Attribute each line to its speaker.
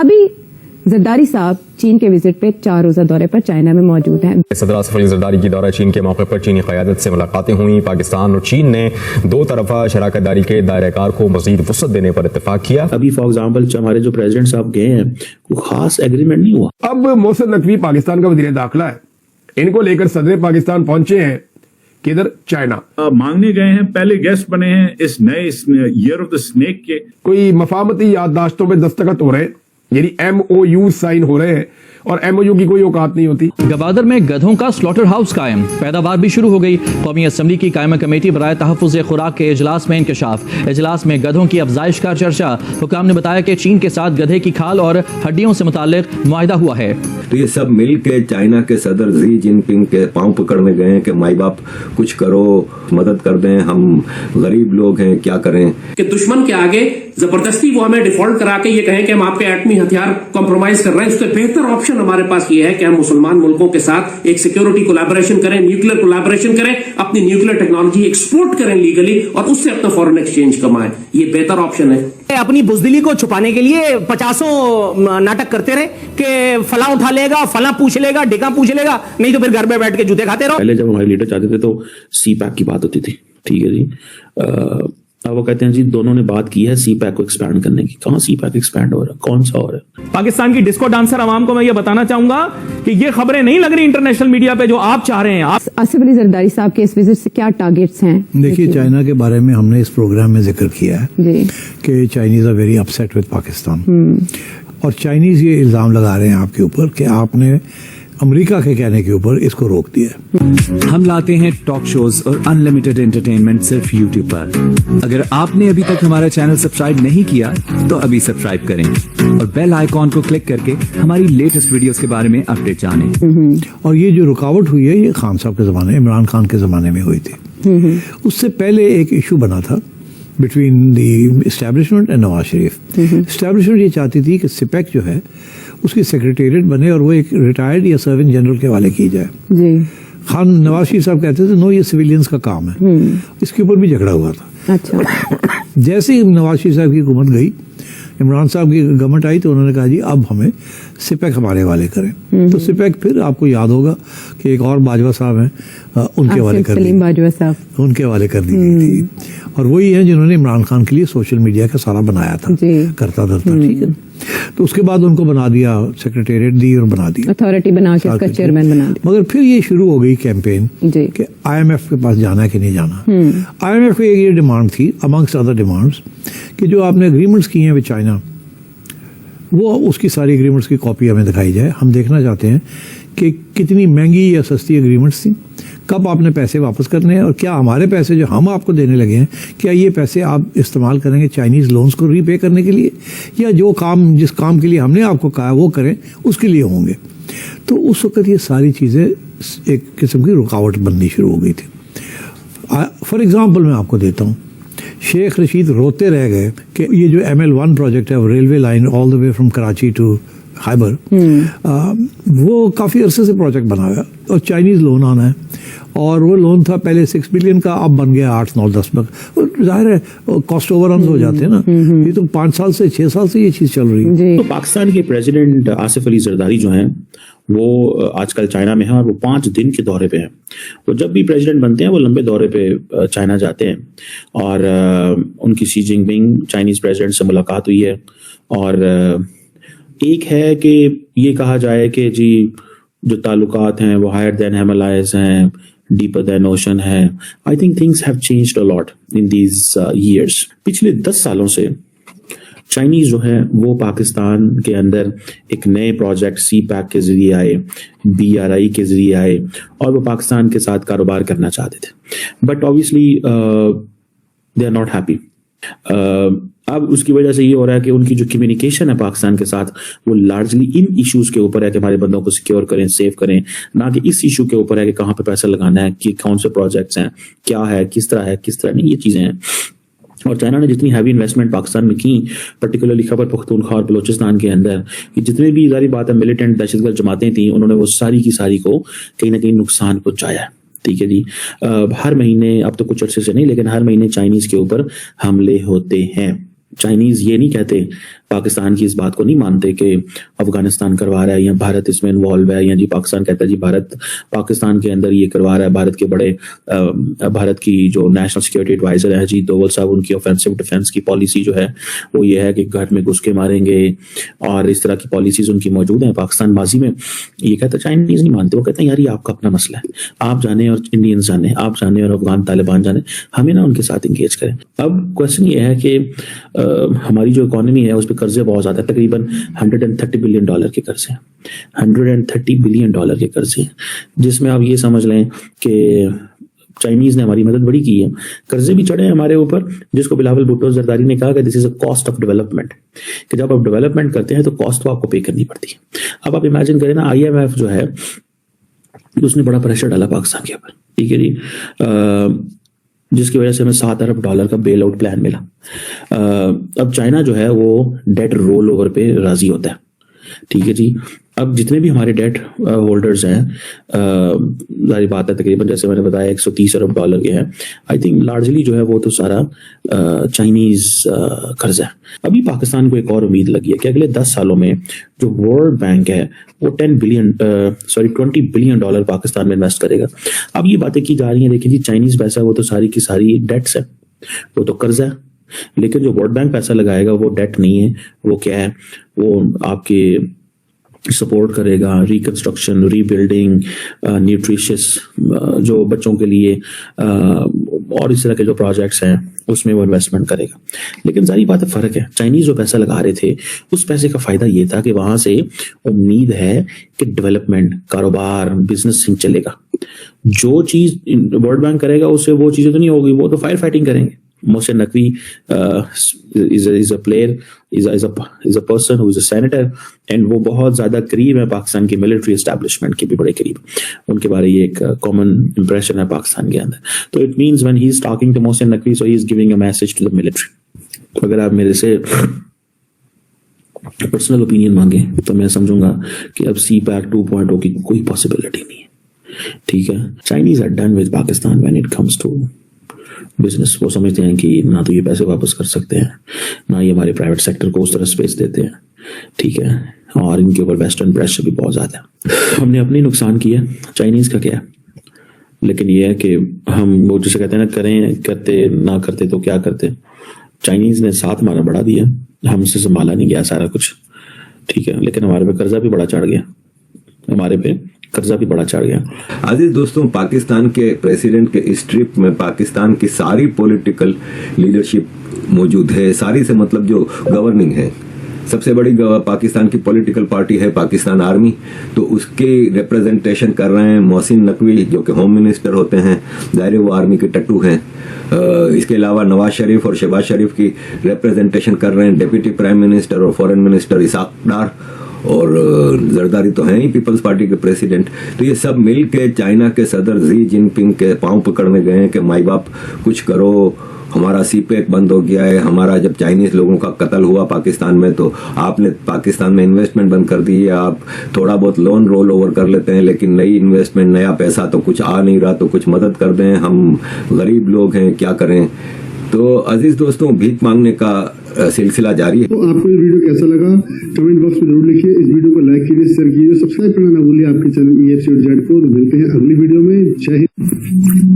Speaker 1: अभी जरदारी साहब चीन के विजिट पे 4 रोजा दौरे पर चाइना में मौजूद हैं।
Speaker 2: सदर आसिफ अली जरदारी की दौरा चीन के मौके पर चीनी क़यादत से मुलाकातें हुई। पाकिस्तान और चीन ने दो तरफा शराकतदारी के दायरेकार को मजीद वसअत देने पर इत्तेफाक किया।
Speaker 3: अभी फॉर एग्जाम्पल हमारे जो प्रेसिडेंट साहब गए हैं कोई खास एग्रीमेंट नहीं हुआ।
Speaker 4: अब मोहसिन नकवी पाकिस्तान का वज़ीर दाखिला है, इनको लेकर सदर पाकिस्तान पहुंचे हैं किधर, चाइना
Speaker 5: मांगने गए हैं, पहले गेस्ट बने हैं इस नए ईयर ऑफ द स्नेक के।
Speaker 4: कोई मफाहमती याददाश्तों पे दस्तखत हो रहे हैं, यानी MOU साइन हो रहे हैं, और MOU की कोई औकात नहीं होती।
Speaker 6: गवादर में गधों का स्लॉटर हाउस कायम, पैदावार भी शुरू हो गई। कौमी असम्बली की कायमा कमेटी बराए तहफ़्फ़ुज़ खुराक के इजलास में इंकशाफ। इजलास में गधों की अफजाइश का चर्चा। हुकाम ने बताया कि चीन के साथ गधे की खाल और हड्डियों से मुताल्लिक मुआहिदा हुआ है।
Speaker 7: तो ये सब मिल के चाइना के सदर शी जिनपिंग के पांव पकड़ने गए हैं कि माई बाप कुछ करो, मदद कर दें, हम गरीब लोग हैं, क्या करें।
Speaker 8: कि दुश्मन के आगे जबरदस्ती वो हमें डिफॉल्ट करा के ये कहें कि हम आपके एटमी हथियार कॉम्प्रोमाइज कर रहे हैं, उससे बेहतर ऑप्शन हमारे पास ये है कि हम मुसलमान मुल्कों के साथ एक सिक्योरिटी कोलैबोरेशन करें, न्यूक्लियर कोलैबोरेशन करें, अपनी न्यूक्लियर टेक्नोलॉजी एक्सपोर्ट करें लीगली और उससे अपना फॉरेन एक्सचेंज कमाएं। ये बेहतर ऑप्शन है।
Speaker 9: अपनी बुजदिली को छुपाने के लिए 50 नाटक करते रहे कि फला उठा लेगा, फला पूछ लेगा, ढिका पूछ लेगा, नहीं तो फिर घर में बैठ के जूते खाते रहो।
Speaker 3: पहले जब हमारे लीडर चाहते थे तो CPEC की बात होती थी, ठीक है जी। अब वो कहते हैं जी दोनों ने बात की है CPEC को एक्सपैंड करने की। कहां CPEC एक्सपैंड हो रहा है, कौन सा हो रहा है?
Speaker 10: पाकिस्तान की डिस्को डांसर आवाम को मैं ये बताना चाहूंगा कि ये खबरें नहीं लग रही इंटरनेशनल मीडिया पे जो आप चाह रहे हैं।
Speaker 1: आसिफ अली जरदारी साहब के इस विजिट से क्या टारगेट्स हैं?
Speaker 11: देखिए, चाइना के बारे में हमने इस प्रोग्राम में जिक्र किया है कि Chinese are very upset with Pakistan, और चाइनीज ये इल्जाम लगा रहे हैं आपके ऊपर कि आपने अमेरिका के कहने के ऊपर इसको रोक दिया।
Speaker 12: हम लाते हैं टॉक शोज और अनलिमिटेड एंटरटेनमेंट सिर्फ YouTube पर। अगर आपने अभी तक हमारा चैनल सब्सक्राइब नहीं किया तो अभी सब्सक्राइब करें और बेल आइकॉन को क्लिक करके हमारी लेटेस्ट वीडियोस के बारे में अपडेट जानें।
Speaker 11: और ये जो रुकावट हुई है ये खान साहब के जमाने, इमरान खान के जमाने में हुई थी। उससे पहले एक इशू बना था between the establishment and Nawaz Sharif. Establishment ये चाहती थी कि CPEC जो है उसकी सेक्रेटेरिएट बने और वो एक रिटायर्ड या सर्विंग जनरल के हवाले की जाए। खान नवाज शरीफ साहब कहते थे नो, ये सिविलियंस का काम है। इसके ऊपर भी झगड़ा हुआ था। अच्छा। जैसे ही नवाज शरीफ साहब की हुकूमत गई, इमरान साहब की गवर्नमेंट आई, तो उन्होंने कहा जी अब हमें CPEC हमारे हवाले करें। तो CPEC फिर आपको याद होगा कि एक और बाजवा साहब हैं, उनके हवाले कर दी,
Speaker 1: बाजवा साहब
Speaker 11: उनके हवाले कर दी गई थी। और वही है जिन्होंने इमरान खान के लिए सोशल मीडिया का सारा बनाया था, करता धरता, ठीक है। तो उसके बाद उनको बना दिया, सेक्रेटेरिएट दी और बना दिया,
Speaker 1: अथॉरिटी बना के उसका चेयरमैन बना दिया।
Speaker 11: मगर फिर ये शुरू हो गई कैंपेन कि IMF के पास जाना है कि नहीं जाना। IMF की ये डिमांड थी अमंग्स्ट अदर डिमांड्स कि जो आपने एग्रीमेंट्स किए हैं विद चाइना, वो उसकी सारी एग्रीमेंट्स की कॉपी हमें दिखाई जाए। हम देखना चाहते हैं कि कितनी महंगी या सस्ती एग्रीमेंट्स थी, कब आपने पैसे वापस करने हैं, और क्या हमारे पैसे जो हम आपको देने लगे हैं, क्या ये पैसे आप इस्तेमाल करेंगे चाइनीज़ लोन्स को रीपे करने के लिए, या जो काम जिस काम के लिए हमने आपको कहा वो करें उसके लिए होंगे। तो उस वक्त ये सारी चीज़ें एक किस्म की रुकावट बननी शुरू हो गई थी। फॉर एग्ज़ाम्पल मैं आपको देता हूँ, शेख रशीद रोते रह गए कि ये जो ML1 प्रोजेक्ट है, railway line all the way from Karachi to Khyber, वो काफ़ी अरसे से प्रोजेक्ट बना हुआ और चाइनीज़ लोन आना है, और वो लोन था पहले 6 बिलियन का, अब बन गया 8, 9, 10 लाख। जाहिर है कॉस्ट ओवररन हो जाते हैं ना। ये तो 5 साल से 6 साल से ये चीज़ चल रही है।
Speaker 3: तो पाकिस्तान के प्रेसिडेंट आसिफ अली जरदारी जो हैं वो आजकल चाइना में हैं और वो 5 दिन के दौरे पे हैं। वो जब भी प्रेसिडेंट बनते हैं वो लंबे दौरे पे चाइना जाते हैं, और उनकी शी जिनपिंग चाइनीज प्रेसिडेंट से मुलाकात हुई है। और एक है कि ये कहा जाए कि जी जो ताल्लुकात हैं वो हायर देन हिमालयस हैं, डीपर देन ओशन है। I think things have changed a lot in these years. पिछले 10 सालों से चाइनीज जो है वो पाकिस्तान के अंदर एक नए प्रोजेक्ट CPEC के जरिए आए, BRI के जरिए आए, और वो पाकिस्तान के साथ कारोबार करना चाहते थे, but obviously they are not happy. अब उसकी वजह से ये हो रहा है कि उनकी जो कम्युनिकेशन है पाकिस्तान के साथ वो लार्जली इन इश्यूज के ऊपर है कि हमारे बंदों को सिक्योर करें, सेव करें, ना कि इस इशू के ऊपर है कि कहाँ पे पैसा लगाना है, कि कौन से प्रोजेक्ट्स हैं, क्या है, किस तरह नहीं, ये चीजें हैं। और चाइना ने जितनी हैवी इन्वेस्टमेंट पाकिस्तान में की, पर्टिकुलरली खैबर पख्तूनख्वा और बलोचिस्तान के अंदर, कि जितने भी जारी बात है मिलिटेंट दहशतगर्द जमातें थी, उन्होंने वो सारी की सारी को कहीं ना कहीं नुकसान पहुंचाया है। ठीक है जी। हर महीने, अब तो कुछ अर्से से नहीं, लेकिन हर महीने चाइनीज के ऊपर हमले होते हैं। चाइनीज ये नहीं कहते, पाकिस्तान की इस बात को नहीं मानते कि अफगानिस्तान करवा रहा है या भारत इसमें इन्वॉल्व है, या जी पाकिस्तान कहता है जी भारत पाकिस्तान के अंदर ये करवा रहा है। भारत के बड़े भारत की जो नेशनल सिक्योरिटी एडवाइजर है अजीत डोवल साहब, उनकी ऑफेंसिव डिफेंस की पॉलिसी जो है वो ये है कि घर में घुस के मारेंगे, और इस तरह की पॉलिसीज उनकी मौजूद है। पाकिस्तान माजी में ये कहता है, चाइनीज नहीं मानते, वो कहते हैं यार ये आपका अपना मसला है, आप जाने और इंडियंस जाने, आप जाने और अफगान तालिबान जाने, हमें ना उनके साथ इंगेज करें। अब क्वेश्चन ये है कि हमारी जो इकोनॉमी है उस पर कर्जे बहुत ज्यादा है, तकरीबन $130 बिलियन के कर्जे हैं, $130 बिलियन के कर्जे हैं, जिसमें आप ये समझ लें कि चाइनीज ने हमारी मदद बड़ी की है। कर्जे भी चढ़े हैं हमारे ऊपर, जिसको बिलावल भुट्टो जरदारी ने कहा कि this is a cost of development, कि जब आप डेवलपमेंट करते हैं तो कॉस्ट तो आपको पे करनी पड़ती है। अब आप इमेजिन करें ना, IMF जो है उसने बड़ा प्रेशर डाला पाकिस्तान के ऊपर, ठीक है जी, जिसकी वजह से हमें $7 अरब का बेल आउट प्लान मिला। अब चाइना जो है वो डेट रोल ओवर पे राजी होता है, ठीक है जी। अब जितने भी हमारे डेट होल्डर्स हैं, जारी बात है तकरीबन जैसे मैंने बताया $130 अरब के हैं, आई थिंक लार्जली जो है वो तो सारा चाइनीज कर्जा है। अभी पाकिस्तान को एक और उम्मीद लगी है कि अगले 10 सालों में जो वर्ल्ड बैंक है वो $20 बिलियन पाकिस्तान में इन्वेस्ट करेगा। अब ये बातें की जा रही हैं, देखिए जी चाइनीज पैसा वो तो सारी की सारी डेट्स है, वो तो कर्जा है, लेकिन जो वर्ल्ड बैंक पैसा लगाएगा वो डेट नहीं है, वो क्या है, वो आपके सपोर्ट करेगा रिकंस्ट्रक्शन, रीबिल्डिंग, न्यूट्रिशियस जो बच्चों के लिए और इस तरह के जो प्रोजेक्ट्स हैं उसमें वो इन्वेस्टमेंट करेगा। लेकिन सारी बात है, फर्क है, चाइनीज जो पैसा लगा रहे थे उस पैसे का फायदा ये था कि वहां से उम्मीद है कि डेवलपमेंट, कारोबार, बिजनेस चलेगा। जो चीज वर्ल्ड बैंक करेगा उससे वो चीजें तो नहीं होगी, वो तो फायर फाइटिंग करेंगे। Mohsin Naqvi is a player, is a person who is a senator, and वो बहुत ज्यादा करीब है पाकिस्तान की मिलिट्री एस्टैब्लिशमेंट के भी बड़े करीब, उनके बारे ये एक कॉमन इंप्रेशन है पाकिस्तान के अंदर। तो it means when he is talking to Mohsin Naqvi, so he is giving a message to the military. तो अगर आप मेरे से पर्सनल ओपिनियन मांगे तो मैं समझूंगा कि अब CPAC 2.0 की कोई पॉसिबिलिटी नहीं है, ठीक है। Chinese are done with Pakistan when it comes to business. वो समझते हैं कि ना तो ये पैसे वापस कर सकते हैं, ना ये हमारे प्राइवेट सेक्टर को उस तरह स्पेस देते हैं, ठीक है, और इनके ऊपर वेस्टर्न प्रेशर भी बहुत ज्यादा है। हमने अपने नुकसान किया, चाइनीज का क्या है, लेकिन ये है कि हम वो जिसे कहते हैं ना, करें करते ना करते तो क्या करते। चाइनीज ने साथ हमारा बढ़ा दिया, हमसे संभाला नहीं गया सारा कुछ, ठीक है, लेकिन हमारे पे कर्जा भी बड़ा चढ़ गया, हमारे पे कर्जा भी बड़ा चढ़ गया।
Speaker 7: आजिज दोस्तों, पाकिस्तान के प्रेसिडेंट के इस ट्रिप में पाकिस्तान की सारी पॉलिटिकल लीडरशिप मौजूद है। सारी से मतलब जो गवर्निंग है, सबसे बड़ी पाकिस्तान की पॉलिटिकल पार्टी है पाकिस्तान आर्मी, तो उसके रिप्रेजेंटेशन कर रहे हैं मोहसिन नकवी जो कि होम मिनिस्टर होते हैं, जाहिर वो आर्मी के टट्टू हैं। इसके अलावा नवाज शरीफ और शहबाज शरीफ की रिप्रेजेंटेशन कर रहे हैं डिप्टी प्राइम मिनिस्टर और फॉरेन मिनिस्टर इसाक डार, और जरदारी तो हैं ही पीपल्स पार्टी के प्रेसिडेंट। तो ये सब मिल के चाइना के सदर जी जिनपिंग के पांव पकड़ने गए हैं कि माई बाप कुछ करो, हमारा CPEC बंद हो गया है, हमारा जब चाइनीज लोगों का कत्ल हुआ पाकिस्तान में तो आपने पाकिस्तान में इन्वेस्टमेंट बंद कर दी है, आप थोड़ा बहुत लोन रोल ओवर कर लेते हैं, लेकिन नई इन्वेस्टमेंट, नया पैसा तो कुछ आ नहीं रहा, तो कुछ मदद कर दें, हम गरीब लोग हैं, क्या करें। तो अजीज दोस्तों, भीख मांगने का सिलसिला जारी है।
Speaker 13: तो आपको ये वीडियो कैसा लगा कमेंट बॉक्स में जरूर लिखिए, इस वीडियो को लाइक कीजिए, शेयर कीजिए, सब्सक्राइब करना ना भूलिए आपके चैनल EFC.Z को। मिलते हैं अगली वीडियो में। जय हिंद।